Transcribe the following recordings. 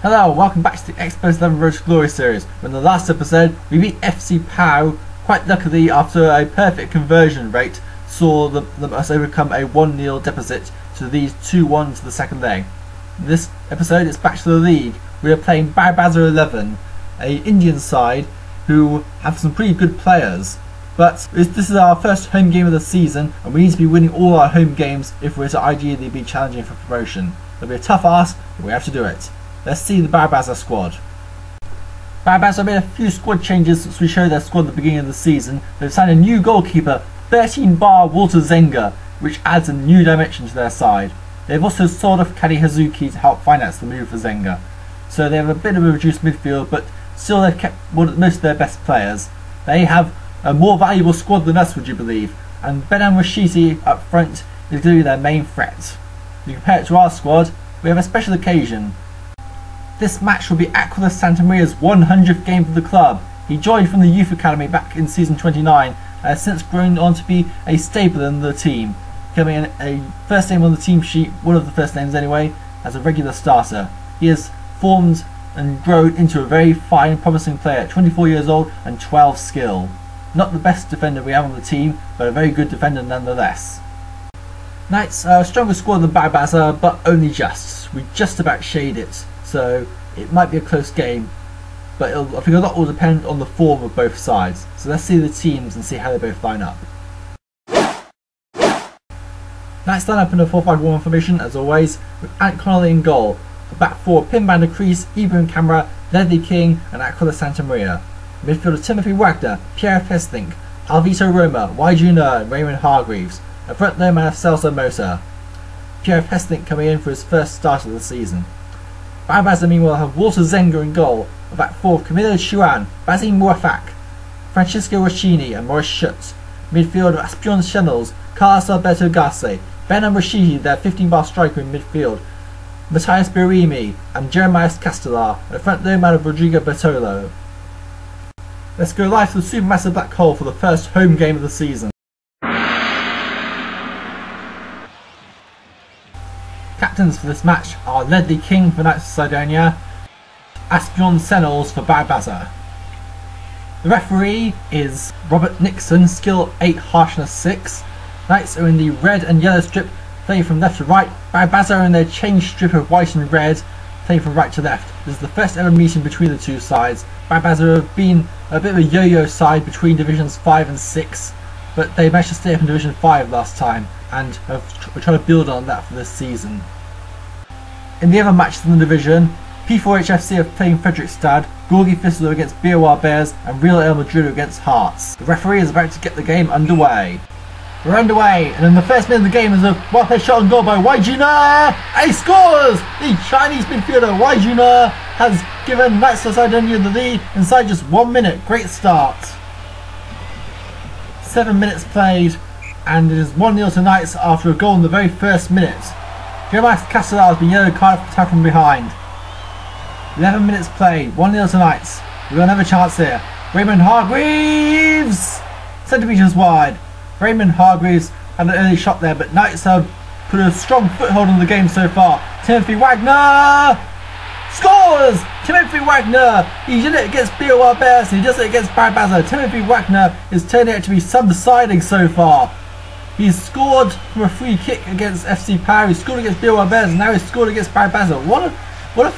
Hello, welcome back to the Xpert 11 Road to Glory series. In the last episode, we beat FC Pau quite luckily after a perfect conversion rate saw us overcome a 1-0 deficit to lead 2-1 to the second leg. In this episode, it's back to the league. We are playing Bowbazar 11, an Indian side who have some pretty good players. But this is our first home game of the season, and we need to be winning all our home games if we're to ideally be challenging for promotion. It'll be a tough ask, but we have to do it. Let's see the Bowbazar squad. Bowbazar made a few squad changes since we showed their squad at the beginning of the season. They've signed a new goalkeeper, 13-bar Walter Zenga, which adds a new dimension to their side. They've also sold off Kari Hazuki to help finance the move for Zenga. So they have a bit of a reduced midfield, but still they've kept most of their best players. They have a more valuable squad than us, would you believe? And Benan Rashidi up front is going to be their main threat. If you compare it to our squad, we have a special occasion. This match will be Aquiles Santamaria's 100th game for the club. He joined from the youth academy back in season 29 and has since grown on to be a staple in the team, becoming a first name on the team sheet, one of the first names anyway, as a regular starter. He has formed and grown into a very fine, promising player at 24 years old and 12 skill. Not the best defender we have on the team, but a very good defender nonetheless. Knights are a stronger squad than Bowbazar, but only just. We just about shade it. So it might be a close game, but I think a lot will depend on the form of both sides. So let's see the teams and see how they both line up. Knights line up in a 4-5-1 formation as always, with Ant Connolly in goal. The back four: Pim Kruis, Ibrahim Qamara, Ledley King and Aquiles Santamaria. Midfielder Timothy Wagner, Pierre Of Hesslink, Alvito Roma, YJ and Raymond Hargreaves. A front row man of Celso Mota. Pierre Of Hesslink coming in for his first start of the season. Bowbazar meanwhile have Walter Zenga in goal, a back four: Camilo Shuan, Bazim Muafak, Francisco Roccini and Maurice Schutz. Midfield of Aspion Channels, Carlos Alberto Garce, Benan Rashidi, their 15-bar striker in midfield, Matthias Birimi and Jeremiah Castellar, and a front row man of Rodrigo Bertolo. Let's go live to the Supermassive Black Hole for the first home game of the season. Captains for this match are Ledley King for Knights of Cydonia, Aspion Channels for Bowbazar. The referee is Robert Nixon, skill 8, harshness 6. Knights are in the red and yellow strip, playing from left to right. Bowbazar are in their change strip of white and red, playing from right to left. This is the first ever meeting between the two sides. Bowbazar have been a bit of a yo-yo side between divisions 5 and 6, but they managed to stay up in division 5 last time and are trying to build on that for this season. In the other matches in the division, P4HFC are playing Fredrikstad, Gorgi Thistle against BOR Bears and Real El Madrid against Hearts. The referee is about to get the game underway. We're underway, and in the first minute of the game is a well-played shot on goal by YJ, and he scores! The Chinese midfielder YJ has given Knights of Cydonia the lead inside just 1 minute. Great start. 7 minutes played, and it is 1-0 to Knights after a goal in the very first minute. Jeremiah Castellar has been yellow carded for attack from behind. 11 minutes played, 1-0 to Knights. We've got another chance here. Raymond Hargreaves! Centimetres wide. Raymond Hargreaves had an early shot there, but Knights have put a strong foothold on the game so far. Timothy Wagner scores! Timothy Wagner! He did it against BOR Bears, he does it against Bowbazar. Timothy Wagner is turning out to be some deciding so far. He's scored from a free kick against FC Pau, he scored against BOR Bears, and now he's scored against Bowbazar. What a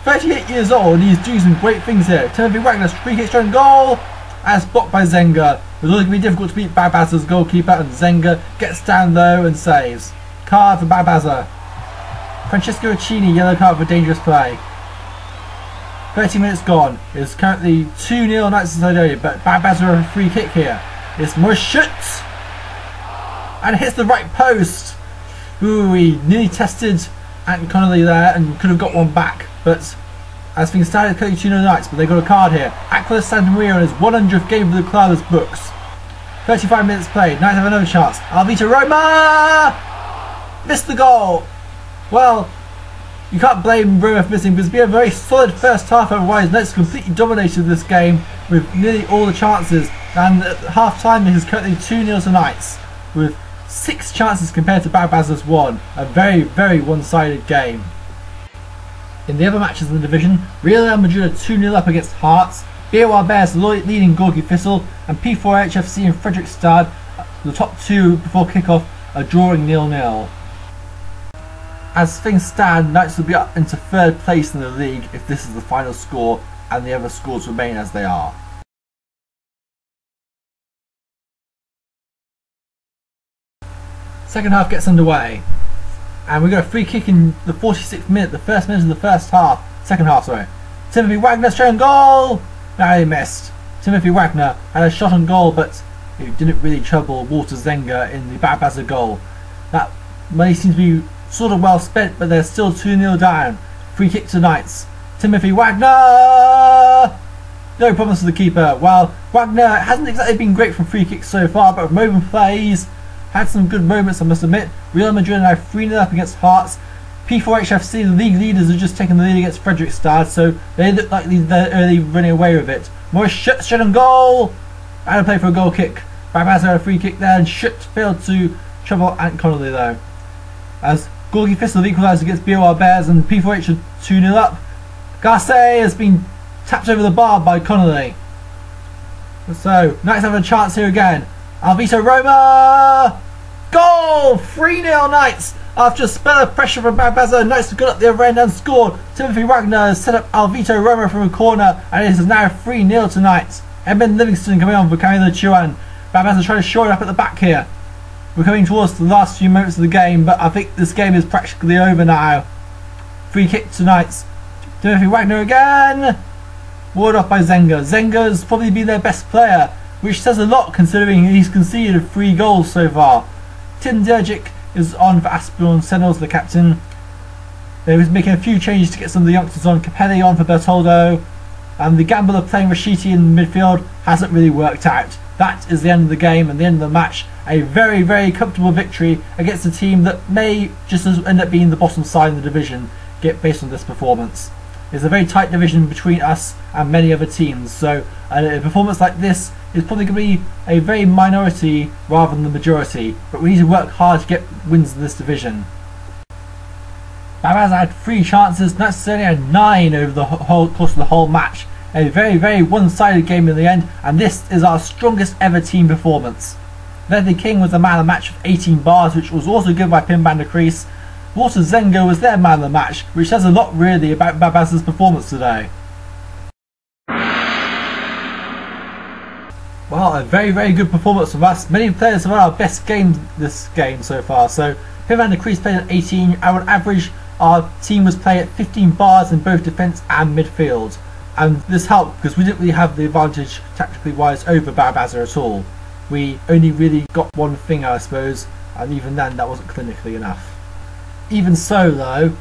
38 years old, he's doing some great things here. Timothy Wagner's free kick straight goal, as blocked by Zenga. It's going to be difficult to beat Bowbazar's goalkeeper, and Zenga gets down low and saves. Card for Bowbazar. Francisco Roccini, yellow card for dangerous play. 30 minutes gone. It's currently 2-0 Knights of Cydonia, but Bowbazar have a free kick here. It's Maurice Schutz, and hits the right post. Ooh, he nearly tested Ant Connolly there and could have got one back, but as things started, currently 2-0 Knights, but they got a card here. Aquiles Santamaria on his 100th game for the club as books. 35 minutes played, Knights have another chance. Alvito Roma! Missed the goal! Well, you can't blame Roma for missing, because it's been a very solid first half otherwise. Knights completely dominated this game with nearly all the chances, and at half time it is currently 2-0 to Knights, with 6 chances compared to Bowbazar's 1. A very, very one-sided game. In the other matches in the division, Real Madrid are 2-0 up against Hearts, BOR Bears leading Gorky Thistle, and P4HFC and Fredrikstad, the top two before kick-off, are drawing 0-0. As things stand, Knights will be up into 3rd place in the league if this is the final score and the other scores remain as they are. Second half gets underway, and we got a free kick in the 46th minute, the first minute of the second half, sorry. Timothy Wagner straight on goal! No, he missed. Timothy Wagner had a shot on goal, but it didn't really trouble Walter Zenga in the Bowbazar goal. That money seems to be sort of well spent, but they're still 2-0 down. Free kick to Knights. Timothy Wagner! No problems for the keeper. While Wagner hasn't exactly been great from free kicks so far, but from open plays, had some good moments, I must admit. Real Madrid are now 3-0 up against Hearts. P4HFC, the league leaders, have just taken the lead against Fredrikstad, so they look like they're early running away with it. Morris Schutt straight on goal! And a play for a goal kick. Bowbazar had a free kick there, and Schutt failed to trouble Ant Connolly though. As Gorky Thistle equalised against BOR Bears and P4H are 2-0 up. Garcia has been tapped over the bar by Connolly. So, Knights have a chance here again. Alvito Roma! Goal! 3-0 Knights! After a spell of pressure from Bowbazar, Knights have got up the other end and scored. Timothy Wagner has set up Alvito Roma from a corner, and it is now 3-0 to Knights. Edmund Livingston coming on for Camilo Chuan. Bowbazar trying to shore it up at the back here. We're coming towards the last few moments of the game, but I think this game is practically over now. Free kick to Knights. Timothy Wagner again! Ward off by Zenga. Zenga's probably been their best player, which says a lot considering he's conceded 3 goals so far. Tim Dergic is on for Aspinall Sentinels, the captain. They was making a few changes to get some of the youngsters on. Capelli on for Bertoldo, and the gamble of playing Rashidi in midfield hasn't really worked out. That is the end of the game and the end of the match. A very, very comfortable victory against a team that may just end up being the bottom side in the division based on this performance. It's a very tight division between us and many other teams, so a performance like this is probably going to be a very minority rather than the majority, but we need to work hard to get wins in this division. Bowbazar had 3 chances, Knights only had 9 over the whole course of the whole match. A very, very one-sided game in the end, and this is our strongest ever team performance. Ledley King was the man of the match with 18 bars, which was also given by Pim van der Kruis. Walter Zenga was their man of the match, which says a lot really about Bowbazar's performance today. Well, a very, very good performance from us. Many players have had our best game this game so far. So Pim van der Kruis played at 18, and on average our team was playing at 15 bars in both defence and midfield. And this helped because we didn't really have the advantage tactically wise over Bowbazar at all. We only really got one thing, I suppose, and even then that wasn't clinically enough. Even so though,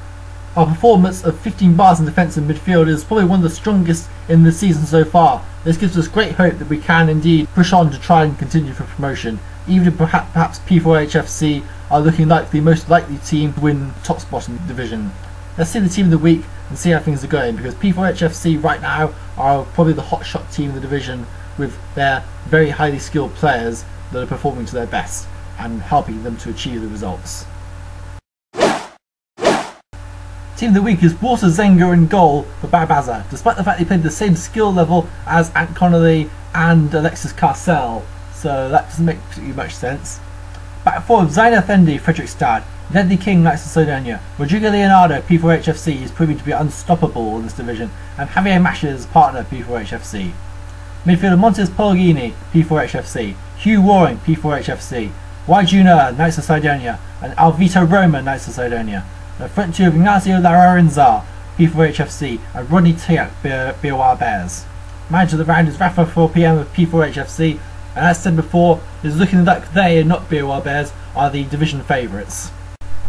our performance of 15 bars in defence and midfield is probably one of the strongest in the season so far. This gives us great hope that we can indeed push on to try and continue for promotion, even if perhaps P4HFC are looking like the most likely team to win top spot in the division. Let's see the team of the week and see how things are going, because P4HFC right now are probably the hotshot team in the division with their very highly skilled players that are performing to their best and helping them to achieve the results. Team of the week is Walter Zenga in goal for Bowbazar, despite the fact he played the same skill level as Ant Connolly and Alexis Carcel, so that doesn't make particularly much sense. Back four, Zaina Fendi, Fredrikstad, Ledley King, Knights of Cydonia, Rodrigo Leonardo, P4HFC is proving to be unstoppable in this division, and Javier Mascher's partner, P4HFC. Midfielder Montes Polghini, P4HFC, Hugh Waring, P4HFC, Y Junior, Knights of Cydonia, and Alvito Roma, Knights of Cydonia. The front two of Ignacio Larenza, P4HFC, and Rodney Tiak, BOR Bears. Manager of the round is Rafa 4PM of P4HFC, and as said before, it is looking like they, and not BOR Bears, are the division favourites.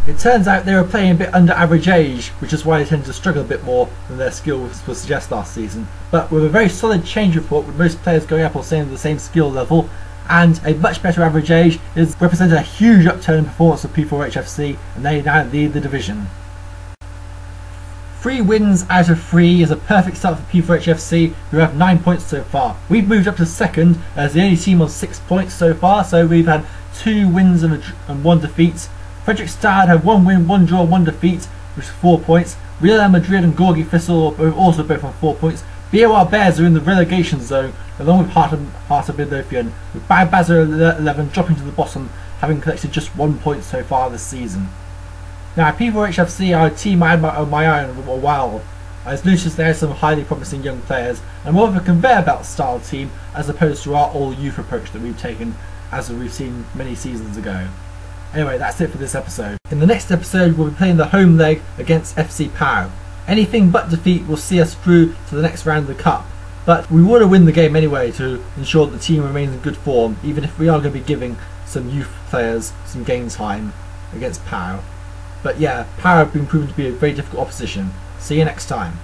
It turns out they were playing a bit under average age, which is why they tend to struggle a bit more than their skill would suggest last season. But with a very solid change report, with most players going up or staying at the same skill level, and a much better average age, is represented a huge upturn in performance of P4HFC, and they now lead the division. 3 wins out of 3 is a perfect start for P4HFC, who have 9 points so far. We've moved up to second as the only team on 6 points so far, so we've had 2 wins and 1 defeat. Fredrikstad have 1 win, 1 draw, 1 defeat. with 4 points. Real Madrid and Gorgi Thistle are also both on 4 points. BOR Bears are in the relegation zone along with Heart of Midlothian, with Bowbazar 11 dropping to the bottom, having collected just 1 point so far this season. Now P4H FC are a team I had my eye on for a while. I've noticed there are some highly promising young players and more of a conveyor belt style team as opposed to our all youth approach that we've taken as we've seen many seasons ago. Anyway, that's it for this episode. In the next episode we'll be playing the home leg against FC Pau. Anything but defeat will see us through to the next round of the cup, but we want to win the game anyway to ensure that the team remains in good form, even if we are going to be giving some youth players some game time against Pau. But yeah, Pau have been proven to be a very difficult opposition. See you next time.